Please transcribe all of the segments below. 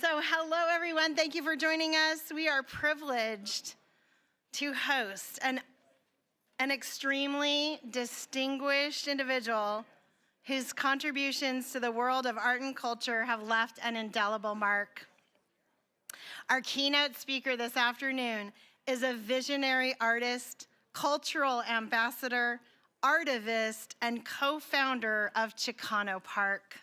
So hello, everyone. Thank you for joining us. We are privileged to host an extremely distinguished individual whose contributions to the world of art and culture have left an indelible mark. Our keynote speaker this afternoon is a visionary artist, cultural ambassador, artivist, and co-founder of Chicano Park.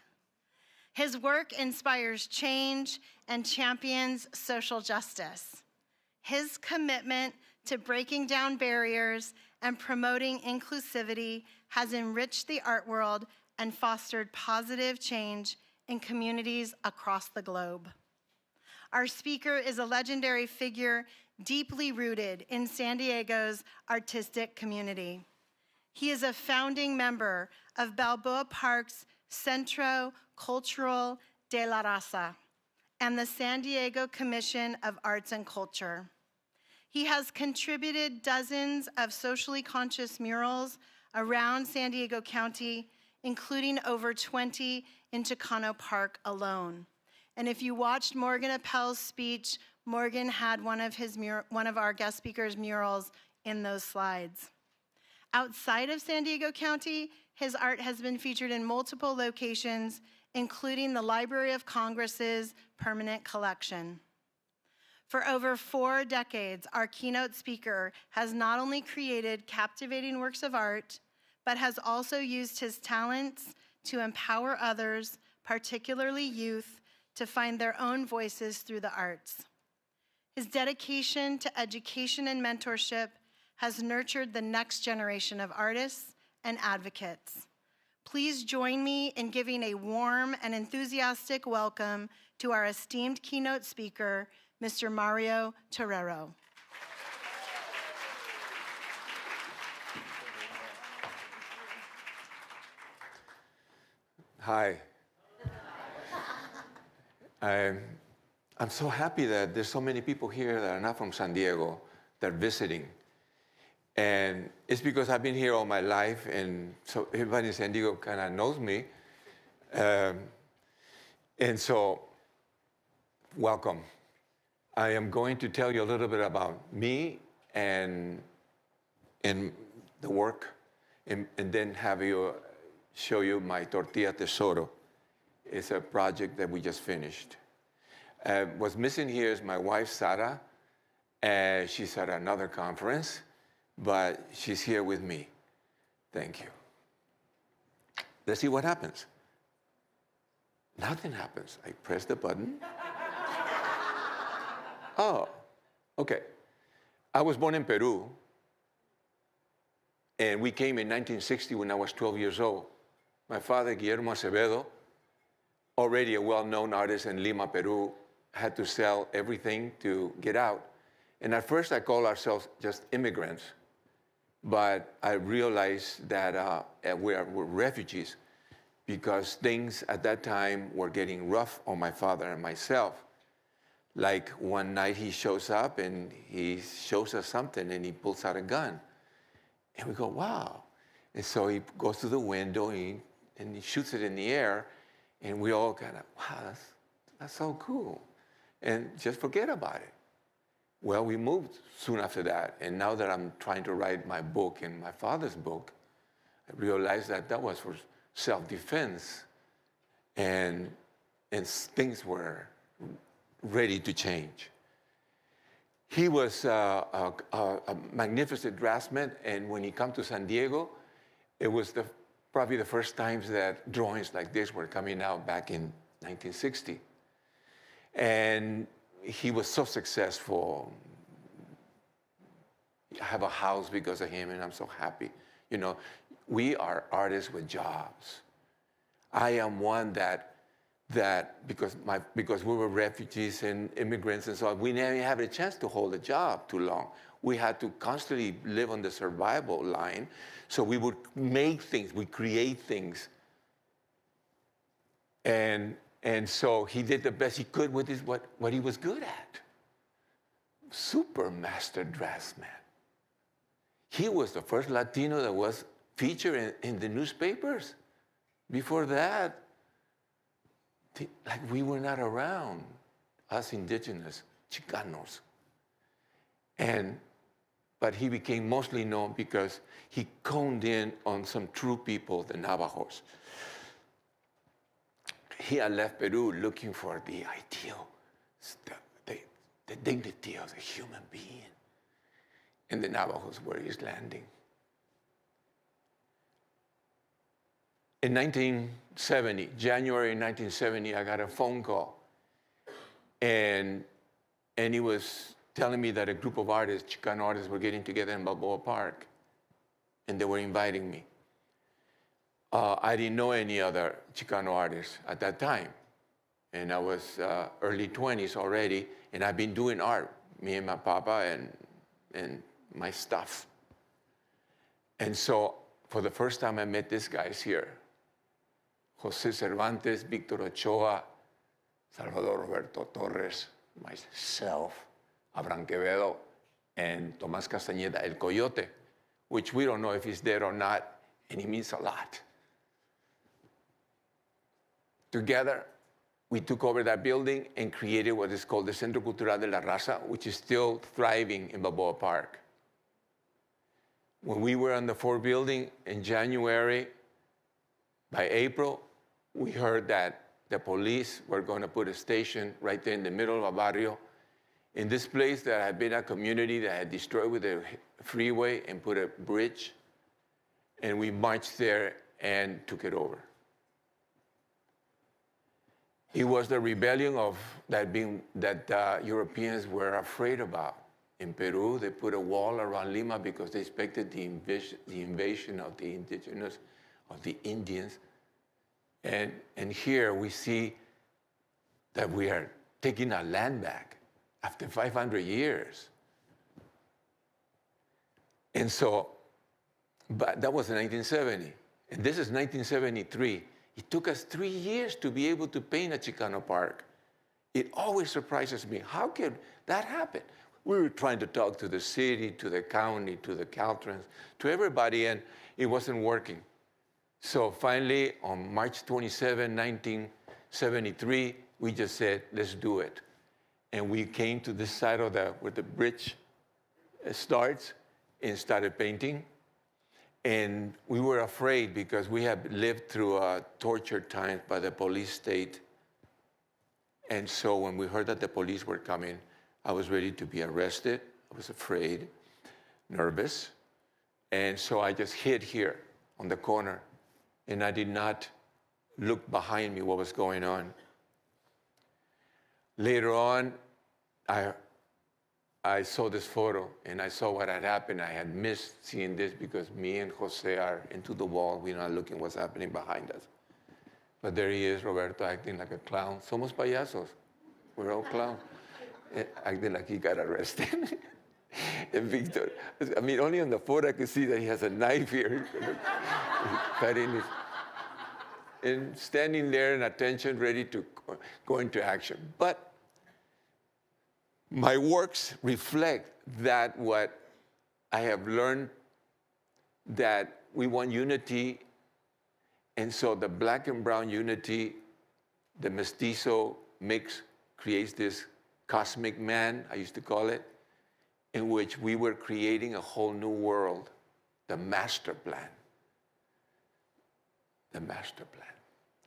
His work inspires change and champions social justice. His commitment to breaking down barriers and promoting inclusivity has enriched the art world and fostered positive change in communities across the globe. Our speaker is a legendary figure deeply rooted in San Diego's artistic community. He is a founding member of Balboa Park's Centro Cultural de la Raza and the San Diego Commission of Arts and Culture. He has contributed dozens of socially conscious murals around San Diego County, including over 20 in Chicano Park alone. And if you watched Morgan Appel's speech, Morgan had one of our guest speakers' murals in those slides. Outside of San Diego County, his art has been featured in multiple locations, including the Library of Congress's permanent collection. For over 4 decades, our keynote speaker has not only created captivating works of art, but has also used his talents to empower others, particularly youth, to find their own voices through the arts. His dedication to education and mentorship has nurtured the next generation of artists and advocates. Please join me in giving a warm and enthusiastic welcome to our esteemed keynote speaker, Mr. Mario Torero. Hi. I'm so happy that there's so many people here that are not from San Diego that are visiting. And it's because I've been here all my life, and so everybody in San Diego kind of knows me. And so, welcome. I am going to tell you a little bit about me and the work, and then show you my Tortilla Tesoro. It's a project that we just finished. What's missing here is my wife, Sara. She's at another conference, but she's here with me. Thank you. Let's see what happens. Nothing happens. I press the button. Oh, okay. I was born in Peru, and we came in 1960 when I was 12 years old. My father, Guillermo Acevedo, already a well-known artist in Lima, Peru, had to sell everything to get out. And at first, I called ourselves just immigrants. But I realized that we're refugees because things at that time were getting rough on my father and myself. Like one night he shows up and he shows us something and he pulls out a gun. And we go, wow. And so he goes to the window and he shoots it in the air. And we all kind of, wow, that's so cool. And just forget about it. Well, we moved soon after that, and now that I'm trying to write my book and my father's book, I realized that that was for self-defense, and things were ready to change. He was a magnificent draftsman, and when he came to San Diego, it was probably the first times that drawings like this were coming out back in 1960. And he was so successful. I have a house because of him, and I'm so happy. You know, we are artists with jobs. I am one that because we were refugees and immigrants and so on, we never had a chance to hold a job too long. We had to constantly live on the survival line. So we would make things, we create things. And so he did the best he could with what he was good at. Super master draftsman. He was the first Latino that was featured in the newspapers. Before that, like we were not around. us indigenous Chicanos. But he became mostly known because he honed in on some true people, the Navajos. He had left Peru looking for the ideal, the dignity of the human being. And the Navajos were his landing. In 1970, January 1970, I got a phone call. And he was telling me that a group of artists, Chicano artists, were getting together in Balboa Park. And they were inviting me. I didn't know any other Chicano artists at that time. And I was early 20s already. And I've been doing art, me and my papa and my stuff. And so for the first time, I met these guys here. Jose Cervantes, Victor Ochoa, Salvador Roberto Torres, myself, Abraham Quevedo, and Tomás Castañeda, El Coyote, which we don't know if he's dead or not, and he means a lot. Together, we took over that building and created what is called the Centro Cultural de la Raza, which is still thriving in Balboa Park. When we were on the fourth building in January, by April, we heard that the police were going to put a station right there in the middle of a barrio, in this place that had been a community that had destroyed with a freeway and put a bridge. And we marched there and took it over. It was the rebellion of that Europeans were afraid about. In Peru, they put a wall around Lima because they expected the invasion of the indigenous, of the Indians. And here we see that we are taking our land back after 500 years. And so, but that was in 1970. And this is 1973. It took us 3 years to be able to paint a Chicano park. It always surprises me. How could that happen? We were trying to talk to the city, to the county, to the Caltrans, to everybody, and it wasn't working. So finally, on March 27, 1973, we just said, let's do it. And we came to this side of where the bridge starts and started painting. And we were afraid because we had lived through tortured times by the police state. And so when we heard that the police were coming, I was ready to be arrested. I was afraid, nervous. And so I just hid here on the corner. And I did not look behind me what was going on. Later on, I saw this photo, and I saw what had happened. I had missed seeing this because me and Jose are into the wall. We're not looking what's happening behind us. But there he is, Roberto, acting like a clown. Somos payasos. We're all clowns. Acting like he got arrested. And Victor, I mean, only on the photo I could see that he has a knife here. Cutting his, and standing there in attention, ready to go into action. But my works reflect that what I have learned, that we want unity. And so the black and brown unity, the mestizo mix creates this cosmic man, I used to call it, in which we were creating a whole new world, the master plan. The master plan.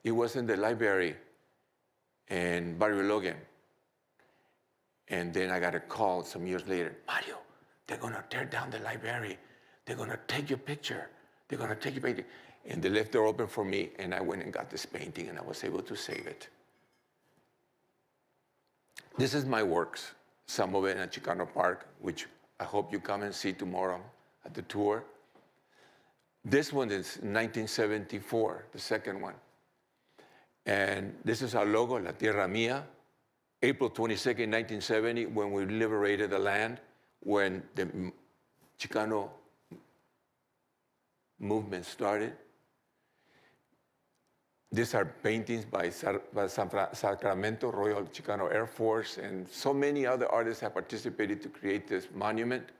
It was in the library in Barrio Logan. And then I got a call some years later, Mario, they're gonna tear down the library. They're gonna take your picture. They're gonna take your painting. And they left the door open for me, and I went and got this painting, and I was able to save it. This is my works, some of it in Chicano Park, which I hope you come and see tomorrow at the tour. This one is 1974, the second one. And this is our logo, La Tierra Mía, April 22nd, 1970, when we liberated the land, when the Chicano movement started. These are paintings by Sacramento Royal Chicano Air Force, and so many other artists have participated to create this monument.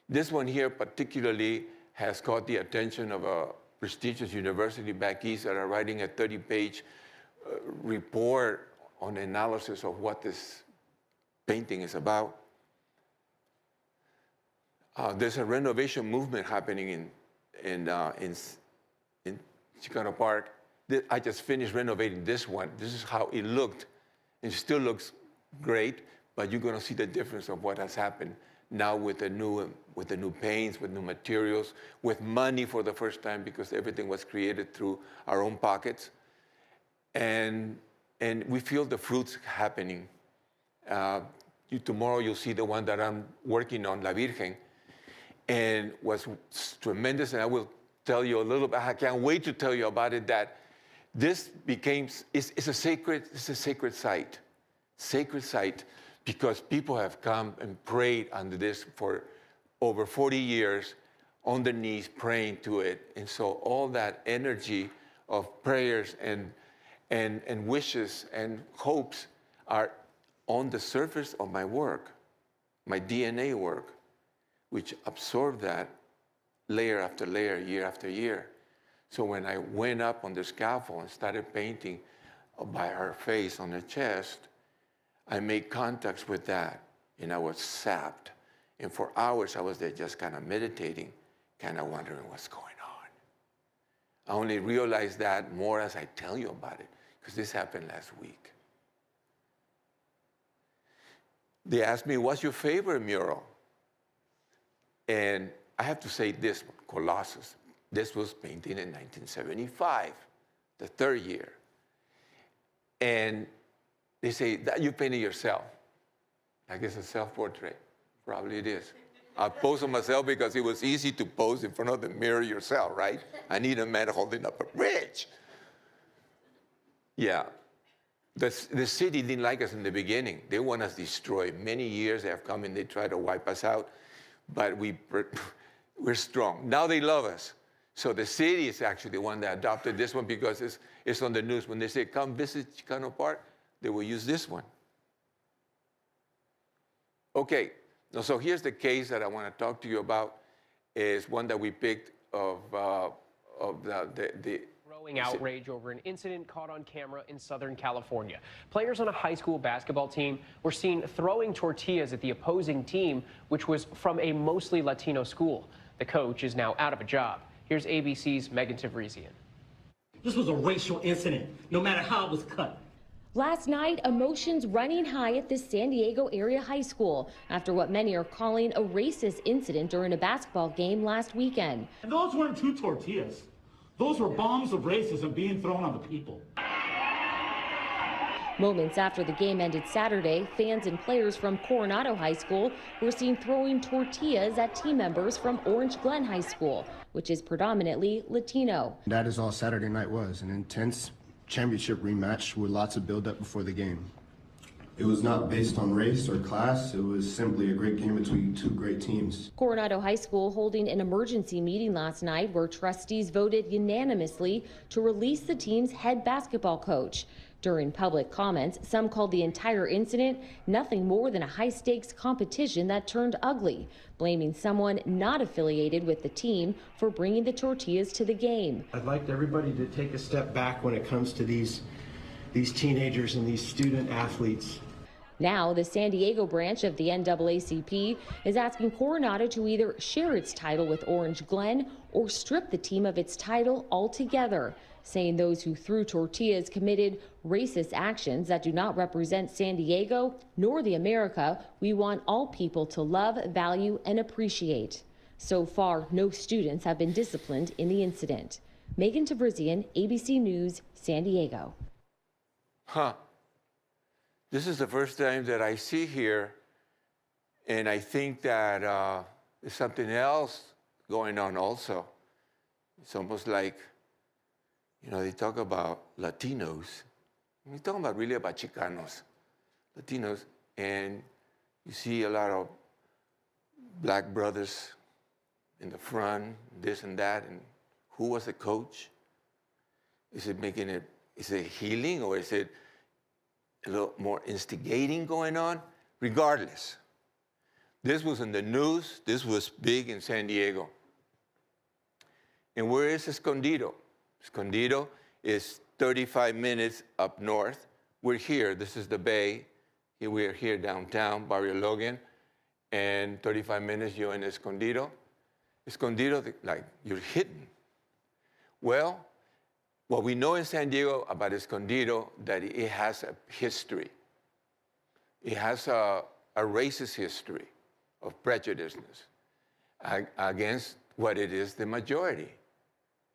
This one here particularly has caught the attention of a prestigious university back east that are writing a 30-page report on analysis of what this painting is about. There's a renovation movement happening in Chicano Park. I just finished renovating this one. This is how it looked. It still looks great, but you're gonna see the difference of what has happened now with the new paints, with new materials, with money for the first time, because everything was created through our own pockets. And we feel the fruits happening. Tomorrow you'll see the one that I'm working on, La Virgen, and was tremendous. And I will tell you a little bit. I can't wait to tell you about it. That this it's a sacred site, because people have come and prayed under this for over 40 years, on their knees praying to it. And so all that energy of prayers and wishes and hopes are on the surface of my work, my DNA work, which absorbed that layer after layer, year after year. So when I went up on the scaffold and started painting by her face on her chest, I made contacts with that, and I was sapped. And for hours, I was there just kind of meditating, kind of wondering what's going on. I only realized that more as I tell you about it, because this happened last week. They asked me, what's your favorite mural? And I have to say this one, Colossus. This was painted in 1975, the third year. And they say, that you painted yourself. I guess a self-portrait. Probably it is. I posed on myself because it was easy to pose in front of the mirror yourself, right? I need a man holding up a bridge. Yeah. The city didn't like us in the beginning. They want us destroyed. Many years they have come and they try to wipe us out, but we're strong. Now they love us. So the city is actually the one that adopted this one, because it's on the news. When they say, come visit Chicano Park, they will use this one. Okay, so here's the case that I want to talk to you about. Is one that we picked of the growing outrage over an incident caught on camera in Southern California. Players on a high school basketball team were seen throwing tortillas at the opposing team, which was from a mostly Latino school. The coach is now out of a job. Here's ABC's Megan Tavrizian. This was a racial incident, no matter how it was cut. Last night, emotions running high at this San Diego area high school after what many are calling a racist incident during a basketball game last weekend. And those weren't two tortillas. Those were bombs of racism being thrown on the people. Moments after the game ended Saturday, fans and players from Coronado High School were seen throwing tortillas at team members from Orange Glen High School, which is predominantly Latino. That is all Saturday night was, an intense championship rematch with lots of build-up before the game. It was not based on race or class. It was simply a great game between two great teams. Coronado High School holding an emergency meeting last night where trustees voted unanimously to release the team's head basketball coach. During public comments, some called the entire incident nothing more than a high-stakes competition that turned ugly, blaming someone not affiliated with the team for bringing the tortillas to the game. I'd like everybody to take a step back when it comes to these teenagers and these student athletes. Now, the San Diego branch of the NAACP is asking Coronado to either share its title with Orange Glen or strip the team of its title altogether, saying those who threw tortillas committed racist actions that do not represent San Diego nor the America we want all people to love, value, and appreciate. So far, no students have been disciplined in the incident. Megan Tavrizian, ABC News, San Diego. This is the first time that I see here, and I think that there's something else going on also. It's almost like, you know, they talk about Latinos. We're talking about really about Chicanos, Latinos, and you see a lot of black brothers in the front, this and that, and who was the coach? Is it healing, or is it a little more instigating going on? Regardless, this was in the news, this was big in San Diego. And where is Escondido? Escondido is 35 minutes up north we're here. This is the Bay. We're here downtown, Barrio Logan, and 35 minutes, you're in Escondido. Escondido, like, you're hidden. Well, what we know in San Diego about Escondido, that it has a history. It has a racist history of prejudiceness against what it is the majority,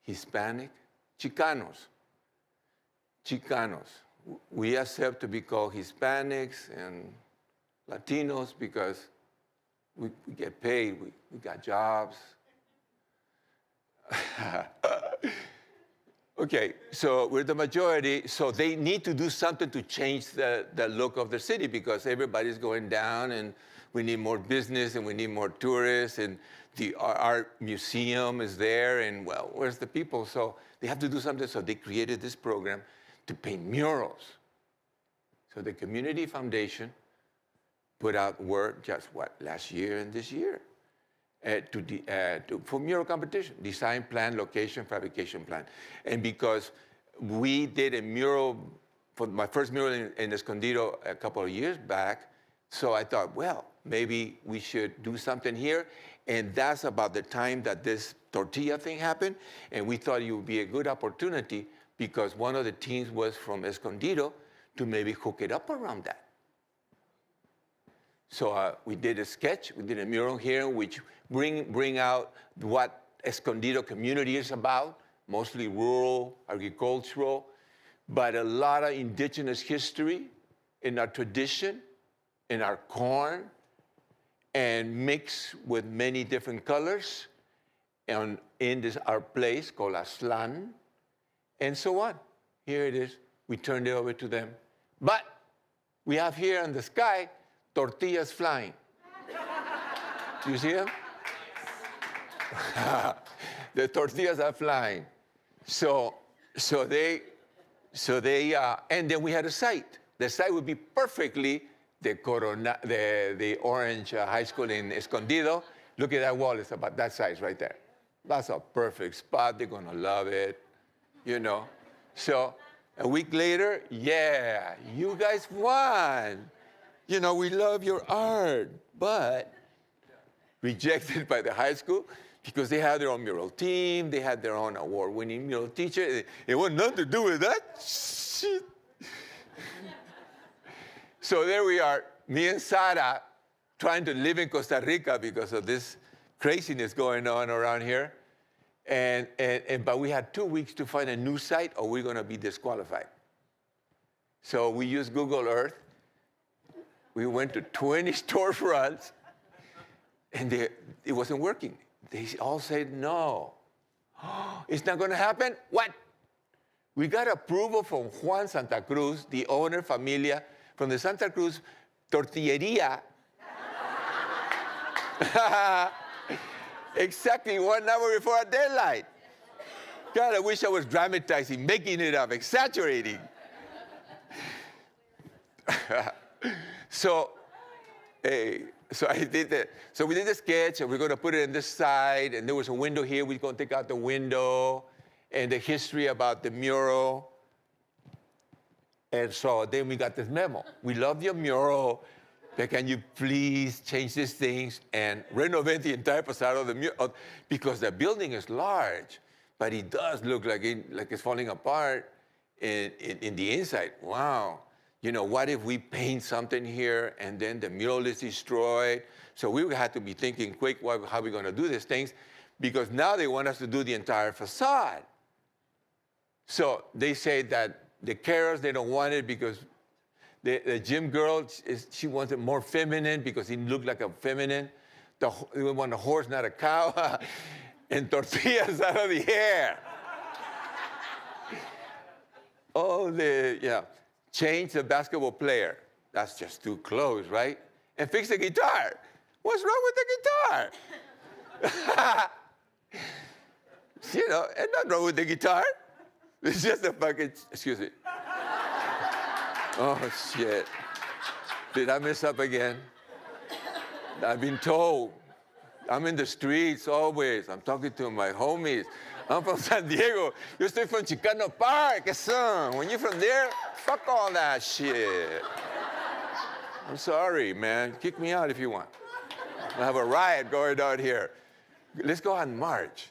Hispanic, Chicanos. Chicanos. We accept to be called Hispanics and Latinos because we get paid, we got jobs. Okay, so we're the majority, so they need to do something to change the look of the city because everybody's going down and we need more business and we need more tourists and the art museum is there and, well, where's the people? So they have to do something, so they created this program to paint murals. So the Community Foundation put out word just, last year and this year for mural competition, design plan, location, fabrication plan. And because we did a mural, for my first mural in Escondido a couple of years back, so I thought, well, maybe we should do something here. And that's about the time that this tortilla thing happened. And we thought it would be a good opportunity because one of the teams was from Escondido to maybe hook it up around that. So we did a sketch, we did a mural here, which bring out what Escondido community is about, mostly rural, agricultural, but a lot of indigenous history in our tradition, in our corn, and mixed with many different colors, and in this our place called Aslan, and so on. Here it is. We turned it over to them. But we have here in the sky tortillas flying. You see them? The tortillas are flying. So they, and then we had a site. The site would be perfectly the Orange High School in Escondido. Look at that wall, it's about that size right there. That's a perfect spot, they're gonna love it, you know. So a week later, yeah, you guys won. You know, we love your art, but rejected by the high school because they had their own mural team, they had their own award-winning mural teacher. It wanted nothing to do with that shit. So there we are, me and Sara, trying to live in Costa Rica because of this craziness going on around here. But we had 2 weeks to find a new site or we're gonna be disqualified. So we used Google Earth. We went to 20 storefronts and it wasn't working. They all said no. It's not gonna happen? What? We got approval from Juan Santa Cruz, the owner, familia, from the Santa Cruz Tortilleria. Exactly 1 hour before our deadline. God, I wish I was dramatizing, making it up, exaggerating. So we did the sketch, and we're going to put it in this side, and there was a window here. We're going to take out the window, and the history about the mural. And so then we got this memo. We love your mural, but can you please change these things and renovate the entire facade of the mural? Because the building is large, but it does look like it's falling apart in the inside. Wow. You know, what if we paint something here and then the mural is destroyed? So we had to be thinking quick, how are we going to do these things? Because now they want us to do the entire facade. So they say that the carers, they don't want it because the gym girl, she wants it more feminine because it looked like a feminine. They want a horse, not a cow. And tortillas out of the air. Change the basketball player. That's just too close, right? And fix the guitar. What's wrong with the guitar? You know, and nothing wrong with the guitar. It's just a fucking, excuse me. Oh, shit. Did I mess up again? I've been told. I'm in the streets always. I'm talking to my homies. I'm from San Diego. You stay from Chicano Park, son. When you're from there, fuck all that shit. I'm sorry, man. Kick me out if you want. I have a riot going on here. Let's go and march.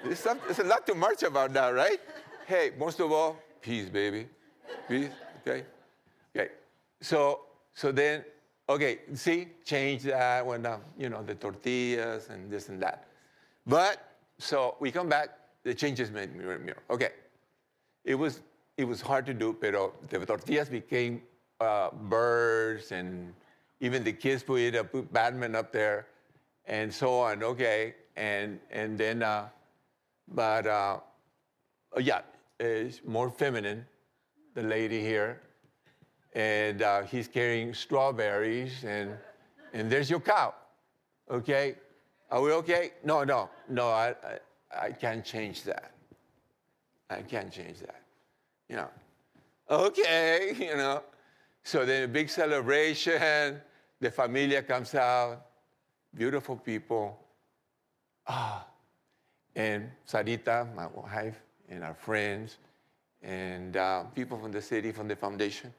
There's a lot to march about now, right? Hey, most of all, peace, baby. Peace, okay? Okay, so then, okay, see, change that when, the tortillas and this and that. But, so we come back, the changes made mural. Okay, it was hard to do, pero the tortillas became birds, and even the kids put Batman up there, and so on, okay. And then, yeah, it's more feminine, the lady here. And he's carrying strawberries, and there's your cow, okay? Are we okay? No, I can't change that. I can't change that, Okay, So then a big celebration, the familia comes out, beautiful people. And Sarita, my wife, and our friends, and people from the city, from the foundation,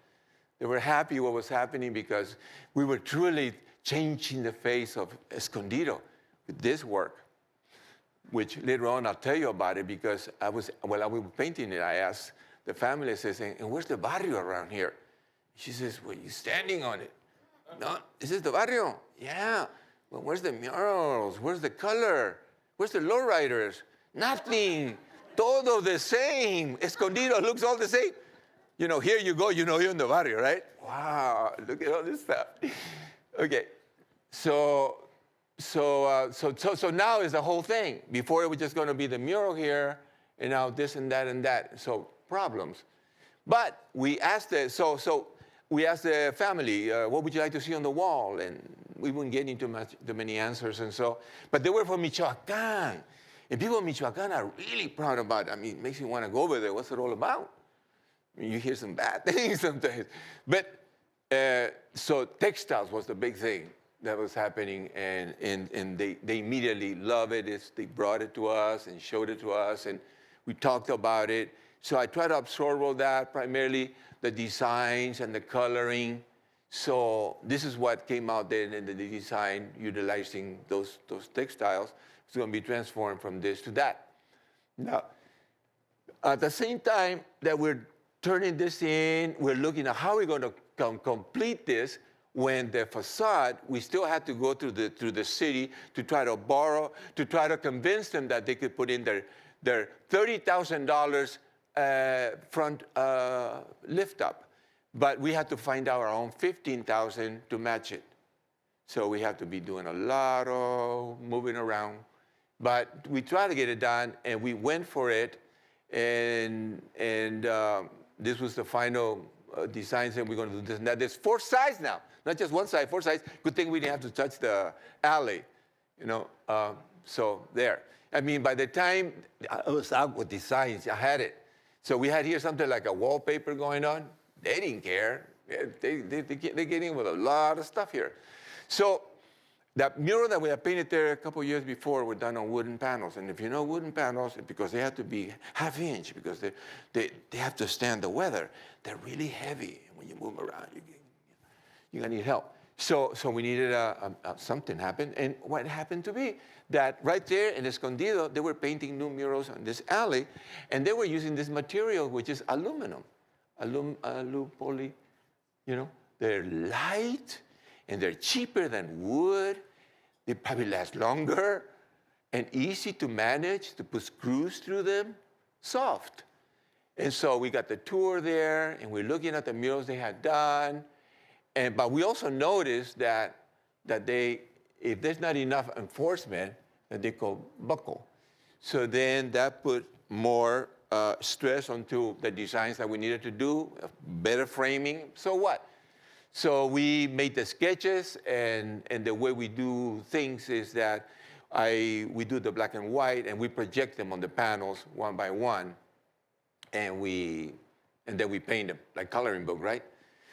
they were happy what was happening because we were truly changing the face of Escondido with this work, which later on I'll tell you about it because while I was painting it, I asked the family, I says, and where's the barrio around here? She says, well, you're standing on it. No, is this the barrio? Yeah. Well, where's the murals? Where's the color? Where's the lowriders? Nothing. Todo the same. Escondido looks all the same. Here you go, you're in the barrio, right? Wow, look at all this stuff. Okay, so now is the whole thing. Before it was just going to be the mural here, and now this and that and that. So problems. But we asked the family, what would you like to see on the wall? And we weren't getting too many answers, and so. But they were from Michoacán, and people in Michoacán are really proud about it. I mean, it makes you want to go over there. What's it all about? You hear some bad things sometimes. But so textiles was the big thing that was happening, and they immediately loved it. They brought it to us and showed it to us, and we talked about it. So I tried to absorb all that, primarily the designs and the coloring. So this is what came out then in the design, utilizing those textiles. It's going to be transformed from this to that. Now, at the same time that we're turning this in, we're looking at how we're going to complete this. When the facade, we still had to go through the city to try to convince them that they could put in their $30,000 front lift up. But we had to find our own $15,000 to match it. So we have to be doing a lot of moving around. But we tried to get it done, and we went for it. And this was the final designs, and we're going to do this. Now, there's 4 sides now, not just one side, 4 sides. Good thing we didn't have to touch the alley, so there. I mean, by the time I was out with designs, I had it. So we had here something like a wallpaper going on. They didn't care. They're getting with a lot of stuff here. So that mural that we had painted there a couple years before were done on wooden panels. And if you know wooden panels, because they have to be ½ inch, because they have to stand the weather. They're really heavy. When you move around, you're going to need help. So we needed something happen. And what happened to be that right there in Escondido, they were painting new murals on this alley, and they were using this material, which is aluminum. Alu-poly, They're light, and they're cheaper than wood. They probably last longer, and easy to manage, to put screws through them, soft. And so we got the tour there, and we're looking at the murals they had done. But we also noticed that if there's not enough enforcement, that they call buckle. So then that put more stress onto the designs that we needed to do, better framing. So what? So we made the sketches, and the way we do things is that we do the black and white, and we project them on the panels one by one, and then we paint them, like coloring book, right?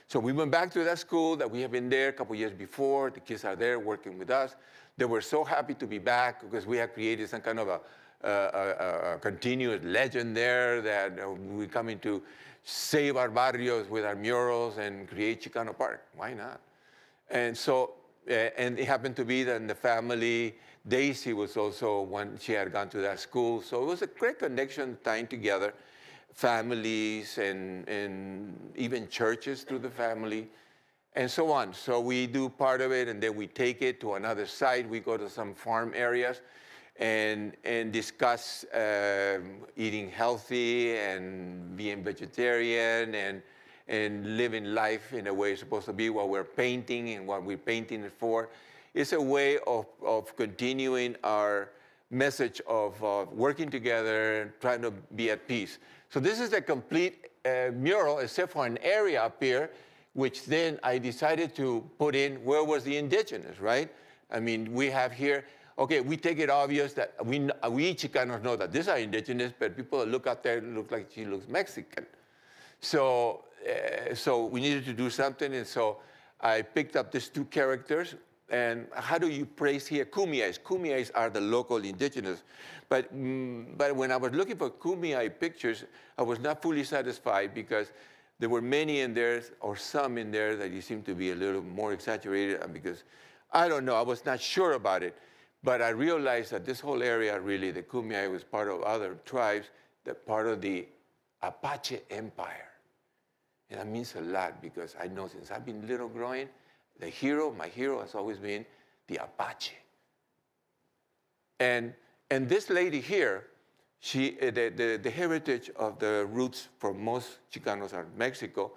So we went back to that school that we had been there a couple years before. The kids are there working with us. They were so happy to be back because we had created some kind of a continuous legend there that we're coming to save our barrios with our murals and create Chicano Park. Why not? And so, and it happened to be that in the family, Daisy was also one, she had gone to that school. So it was a great connection tying together families and even churches through the family and so on. So we do part of it and then we take it to another site. We go to some farm areas and discuss eating healthy and being vegetarian and living life in a way it's supposed to be, what we're painting and what we're painting it for. It's a way of continuing our message of working together and trying to be at peace. So this is a complete mural, except for an area up here, which then I decided to put in where was the indigenous, right? I mean, we have here, okay, we take it obvious that we Chicanos know that these are indigenous, but people that look out there look like she looks Mexican. So we needed to do something, and so I picked up these two characters. And how do you praise here? Kumeyays. Kumeyays are the local indigenous. But when I was looking for Kumeyaay pictures, I was not fully satisfied because there were many in there, or some in there, that you seem to be a little more exaggerated. Because, I don't know, I was not sure about it. But I realized that this whole area, really, the Kumeyaay was part of other tribes, that part of the Apache Empire. And that means a lot because I know since I've been little growing, my hero has always been the Apache. And this lady here, the heritage of the roots for most Chicanos are Mexico.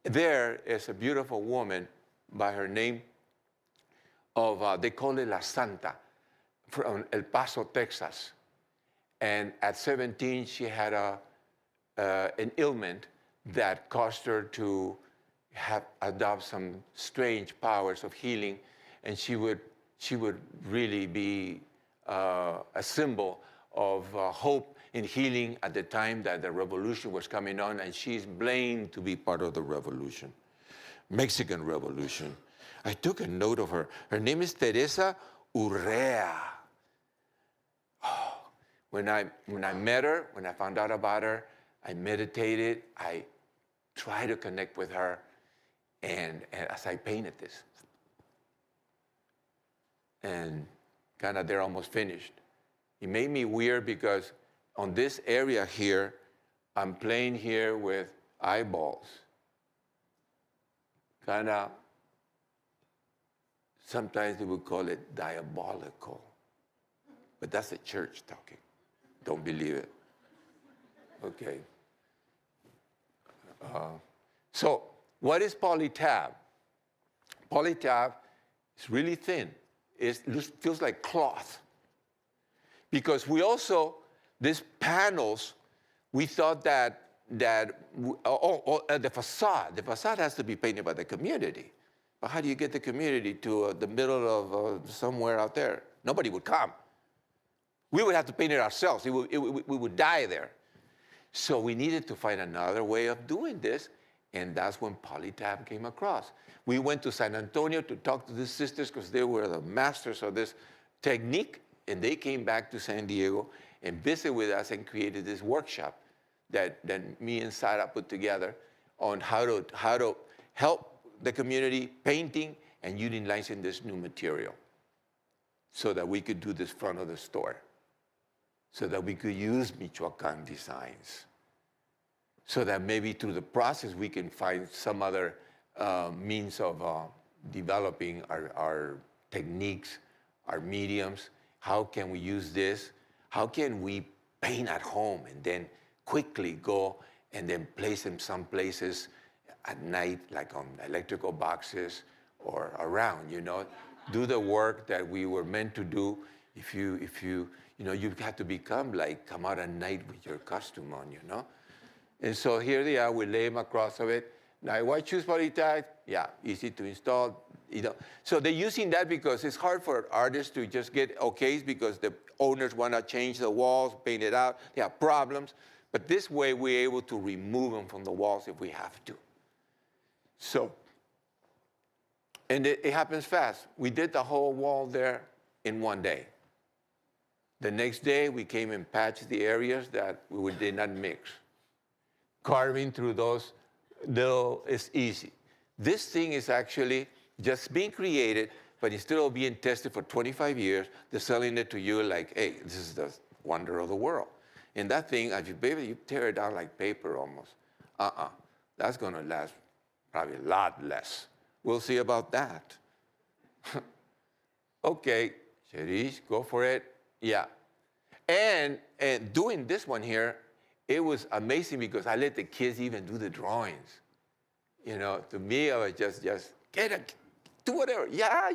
There is a beautiful woman by her name of, they call it La Santa, from El Paso, Texas. And at 17, she had an ailment that caused her to adopt some strange powers of healing, and she would really be a symbol of hope and healing at the time that the revolution was coming on, and she's blamed to be part of the revolution, Mexican Revolution. I took a note of her. Her name is Teresa Urrea. Oh, when I met her, when I found out about her, I meditated, I tried to connect with her, and as I painted this, and kind of they're almost finished. It made me weird because on this area here, I'm playing here with eyeballs. Kind of, sometimes they would call it diabolical. But that's the church talking. Don't believe it. Okay. So, what is polytab? Polytab is really thin. It feels like cloth. Because we also, these panels, we thought that the facade has to be painted by the community. But how do you get the community to the middle of somewhere out there? Nobody would come. We would have to paint it ourselves. We would die there. So we needed to find another way of doing this, and that's when polytab came across. We went to San Antonio to talk to the sisters because they were the masters of this technique, and they came back to San Diego and visited with us and created this workshop that me and Sara put together on how to help the community painting and utilizing this new material so that we could do this front of the store, so that we could use Michoacan designs, so that maybe through the process we can find some other means of developing our techniques, our mediums. How can we use this? How can we paint at home and then quickly go and then place them some places at night, like on electrical boxes or around, you know? Do the work that we were meant to do. If you have to come out at night with your costume on, you know? And so here they are, we lay them across of it. Now, why choose polytab? Yeah, easy to install, you know. So they're using that because it's hard for artists to just get okays because the owners want to change the walls, paint it out, they have problems. But this way, we're able to remove them from the walls if we have to. So, and it happens fast. We did the whole wall there in one day. The next day, we came and patched the areas that we did not mix. Carving through those little is easy. This thing is actually just being created, but instead of being tested for 25 years, they're selling it to you like, hey, this is the wonder of the world. And that thing, as you tear it down like paper almost. That's going to last probably a lot less. We'll see about that. Okay, Sherish, go for it. Yeah. And doing this one here, it was amazing because I let the kids even do the drawings. You know, to me, I was just do whatever. Yeah,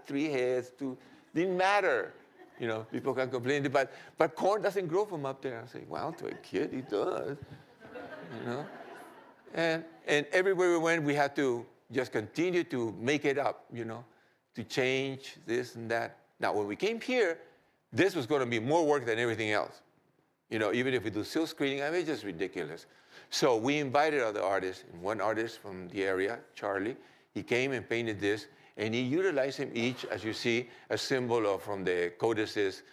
3 heads, 2, didn't matter. You know, people can complain, but corn doesn't grow from up there. I say, well, to a kid, it does. You know? And everywhere we went, we had to just continue to make it up, you know, to change this and that. Now, when we came here, this was going to be more work than everything else. You know, even if we do silk screening, I mean, it's just ridiculous. So we invited other artists, and one artist from the area, Charlie, he came and painted this, and he utilized them each, as you see, a symbol of from the codices,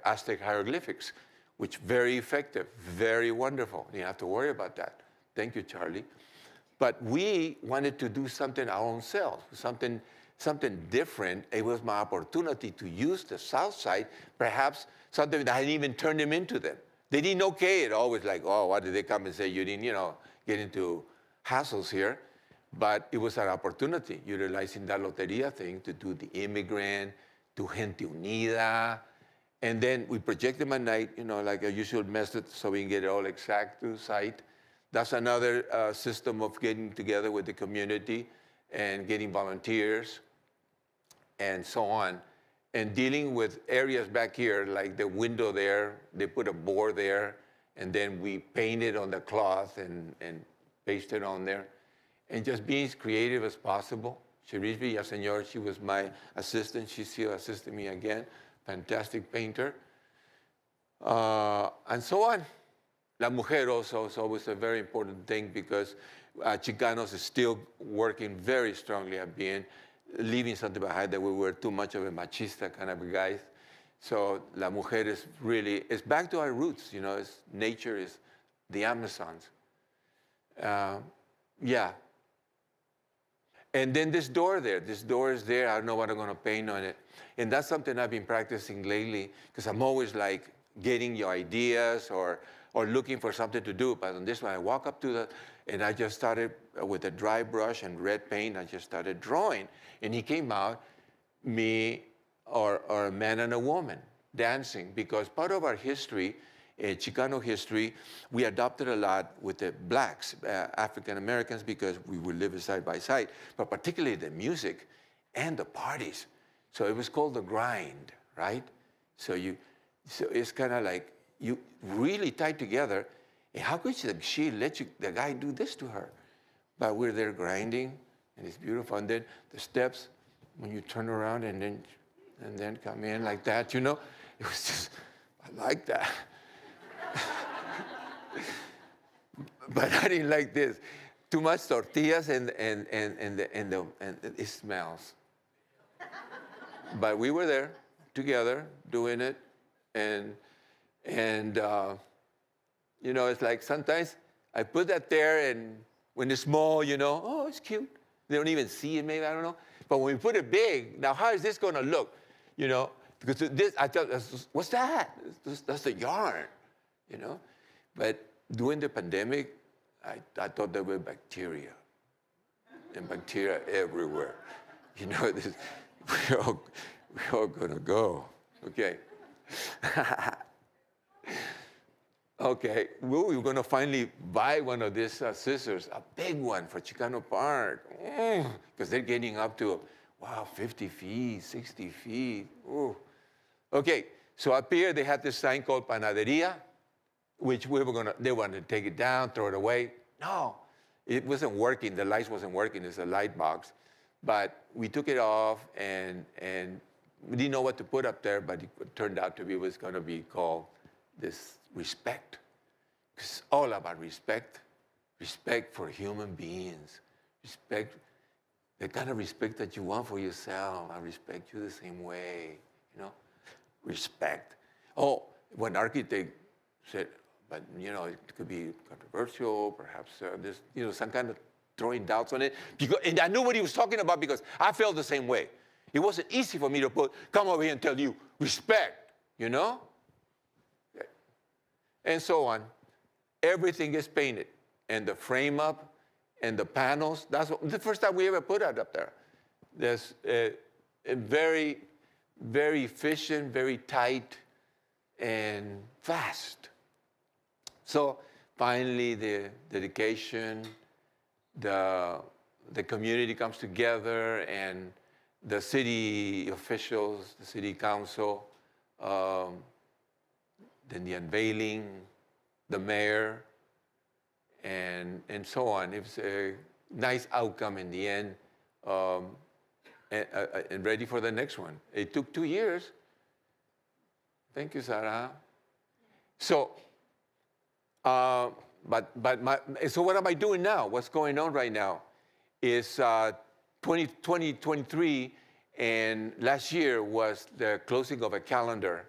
Aztec hieroglyphics, which very effective, very wonderful. You don't have to worry about that. Thank you, Charlie. But we wanted to do something our own selves, something different. It was my opportunity to use the South Side, perhaps something that I didn't even turn them into them. They didn't okay it, always like, oh, why did they come and say you didn't, you know, get into hassles here? But it was an opportunity, utilizing that Loteria thing to do the immigrant, to Gente Unida. And then we project them at night, you know, like a usual method, so we can get it all exact to site. That's another system of getting together with the community and getting volunteers and so on. And dealing with areas back here, like the window there, they put a board there, and then we painted on the cloth and pasted on there. And just being as creative as possible. Sherish Villaseñor, she was my assistant. She still assisted me again. Fantastic painter. And so on. La Mujer also is always a very important thing because Chicanos is still working very strongly at leaving something behind that we were too much of a machista kind of guys. So La Mujer is really, it's back to our roots, you know, nature is the Amazons. Yeah. And then this door is there. I don't know what I'm going to paint on it. And that's something I've been practicing lately because I'm always like getting your ideas or looking for something to do. But on this one, I walk up to and I just started with a dry brush and red paint. I just started drawing. And he came out, me or a man and a woman dancing because part of our history, Chicano history, we adopted a lot with the blacks, African Americans, because we would live side by side, but particularly the music and the parties. So it was called the grind, right? So it's kind of like you really tied together. And how could she let the guy do this to her? But we're there grinding, and it's beautiful. And then the steps, when you turn around and then come in like that, you know, it was just, I like that. But I didn't like this. Too much tortillas and it smells. But we were there together doing it, and you know, it's like sometimes I put that there, and when it's small, you know, oh, it's cute. They don't even see it, maybe, I don't know. But when we put it big, now how is this going to look? You know, because this, I thought, what's that? That's the yarn, you know. But during the pandemic, I thought there were bacteria, and bacteria everywhere. You know, we're all gonna go, okay? Okay, we were gonna finally buy one of these scissors, a big one for Chicano Park, because they're getting up to, wow, 50 feet, 60 feet, ooh. Okay, so up here they had this sign called Panaderia, which they wanted to take it down, throw it away. No, it wasn't working. The lights wasn't working. It's a light box. But we took it off, and we didn't know what to put up there, but it turned out to be, it was going to be called this respect. It's all about respect. Respect for human beings. Respect, the kind of respect that you want for yourself. I respect you the same way, you know. respect. Oh, one architect said, but it could be controversial, perhaps there's some kind of throwing doubts on it. And I knew what he was talking about because I felt the same way. It wasn't easy for me to come over here and tell you, respect, And so on. Everything gets painted. And the frame up and the panels, that's the first time we ever put it up there. There's a very, very efficient, very tight, and fast. So finally, the dedication, the community comes together, and the city officials, the city council, then the unveiling, the mayor, and so on. It was a nice outcome in the end, and ready for the next one. It took 2 years. Thank you, Sarah. So, so what am I doing now? What's going on right now is 2023, and last year was the closing of a calendar.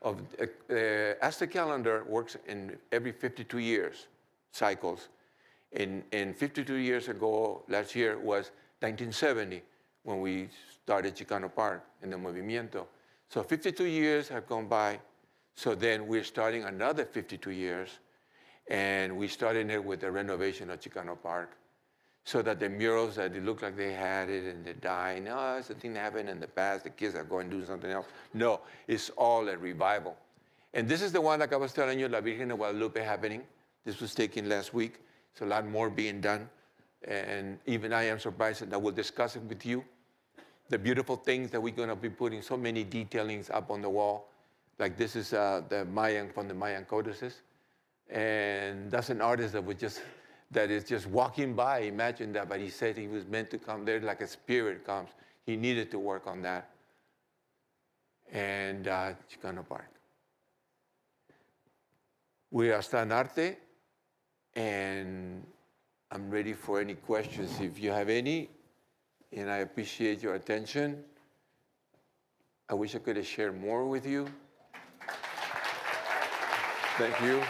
AEA-SD calendar works in every 52 years cycles. And 52 years ago, last year was 1970 when we started Chicano Park in the Movimiento. So 52 years have gone by. So then we're starting another 52 years. And we started it with the renovation of Chicano Park, so that the murals that it looked like they had it and they're dying. No, it's a thing that happened in the past. The kids are going to do something else. No, it's all a revival. And this is the one, like I was telling you, La Virgen de Guadalupe happening. This was taken last week. It's a lot more being done. And even I am surprised, and I will discuss it with you. The beautiful things that we're going to be putting, so many detailings up on the wall. Like this is the Mayan, from the Mayan codices. And that's an artist that is just walking by. Imagine that, but he said he was meant to come there like a spirit comes. He needed to work on that. And Chicano Park. We are Stan Arte, and I'm ready for any questions if you have any, and I appreciate your attention. I wish I could have shared more with you. Thank you.